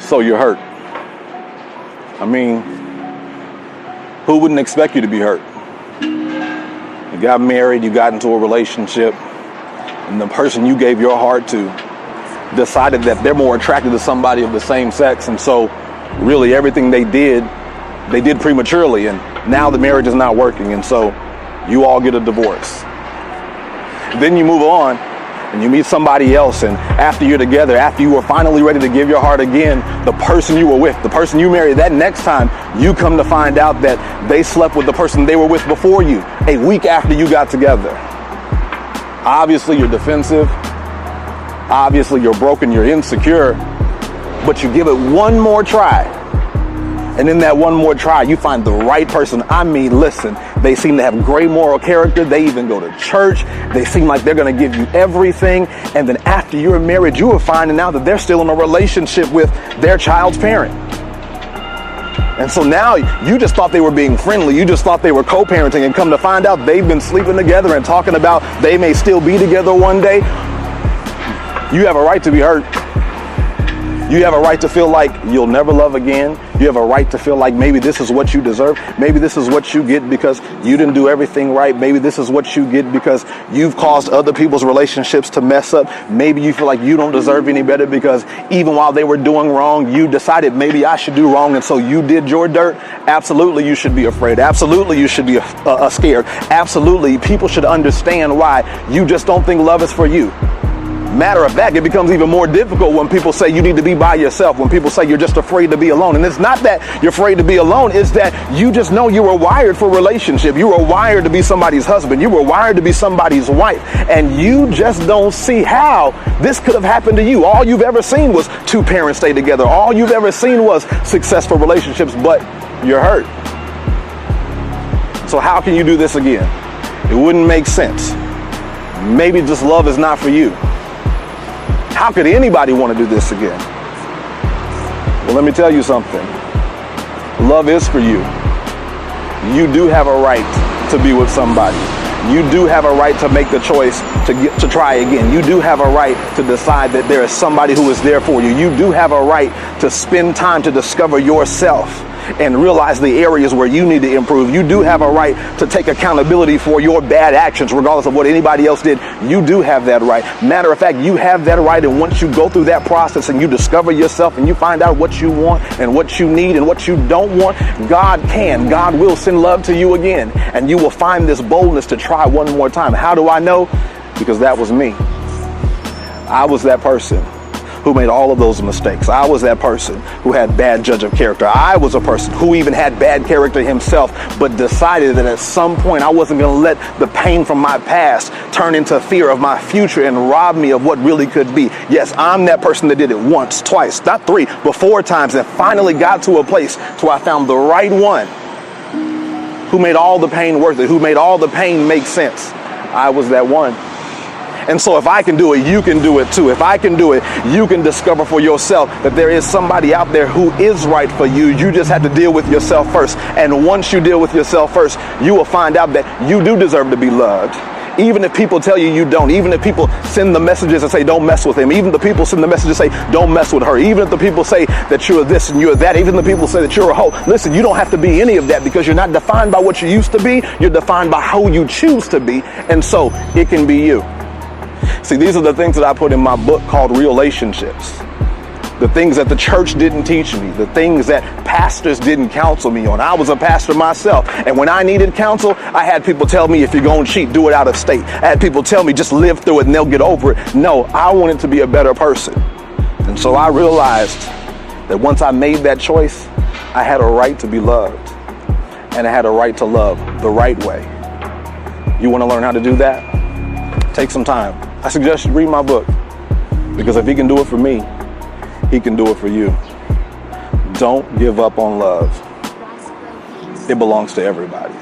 So you're hurt. I mean, who wouldn't expect you to be hurt? You got married, you got into a relationship, and the person you gave your heart to decided that they're more attracted to somebody of the same sex, and so really everything they did prematurely, and now the marriage is not working, and so you all get a divorce. Then you move on and you meet somebody else, and after you're together, after you were finally ready to give your heart again, the person you were with, the person you married, that next time you come to find out that they slept with the person they were with before you, a week after you got together. Obviously you're defensive, obviously you're broken, you're insecure, but you give it one more try. And in that one more try, you find the right person. I mean, listen, they seem to have great moral character. They even go to church. They seem like they're going to give you everything. And then after you're married, you are finding out that they're still in a relationship with their child's parent. And so now you just thought they were being friendly. You just thought they were co-parenting, and come to find out they've been sleeping together and talking about they may still be together one day. You have a right to be hurt. You have a right to feel like you'll never love again. You have a right to feel like maybe this is what you deserve. Maybe this is what you get because you didn't do everything right. Maybe this is what you get because you've caused other people's relationships to mess up. Maybe you feel like you don't deserve any better because even while they were doing wrong, you decided maybe I should do wrong, and so you did your dirt. Absolutely, you should be afraid. Absolutely, you should be scared. Absolutely, people should understand why you just don't think love is for you. Matter of fact, it becomes even more difficult when people say you need to be by yourself, when people say you're just afraid to be alone. And it's not that you're afraid to be alone, it's that you just know you were wired for relationship. You were wired to be somebody's husband. You were wired to be somebody's wife. And you just don't see how this could have happened to you. All you've ever seen was two parents stay together. All you've ever seen was successful relationships, but you're hurt. So how can you do this again? It wouldn't make sense. Maybe just love is not for you. How could anybody want to do this again? Well, let me tell you something. Love is for you. You do have a right to be with somebody. You do have a right to make the choice to try again. You do have a right to decide that there is somebody who is there for you. You do have a right to spend time to discover yourself and realize the areas where you need to improve. You do have a right to take accountability for your bad actions, regardless of what anybody else did. You do have that right. Matter of fact, you have that right, and once you go through that process and you discover yourself and you find out what you want and what you need and what you don't want, God will send love to you again, and you will find this boldness to try one more time. How do I know? Because that was me. I was that person who made all of those mistakes. I was that person who had bad judge of character. I was a person who even had bad character himself, but decided that at some point I wasn't going to let the pain from my past turn into fear of my future and rob me of what really could be. Yes, I'm that person that did it once, twice, not three, but 4 times, and finally got to a place where I found the right one who made all the pain worth it, who made all the pain make sense. I was that one. And so if I can do it, you can do it too. If I can do it, you can discover for yourself that there is somebody out there who is right for you. You just have to deal with yourself first. And once you deal with yourself first, you will find out that you do deserve to be loved. Even if people tell you you don't, even if people send the messages and say, don't mess with him, even if the people send the messages and say, don't mess with her, even if the people say that you're this and you're that, even if the people say that you're a hoe, listen, you don't have to be any of that, because you're not defined by what you used to be. You're defined by who you choose to be. And so it can be you. See, these are the things that I put in my book called REALationships. The things that the church didn't teach me, the things that pastors didn't counsel me on. I was a pastor myself, and when I needed counsel, I had people tell me, if you're going to cheat, do it out of state. I had people tell me, just live through it and they'll get over it. No, I wanted to be a better person. And so I realized that once I made that choice, I had a right to be loved, and I had a right to love the right way. You want to learn how to do that? Take some time. I suggest you read my book, because if he can do it for me, he can do it for you. Don't give up on love. It belongs to everybody.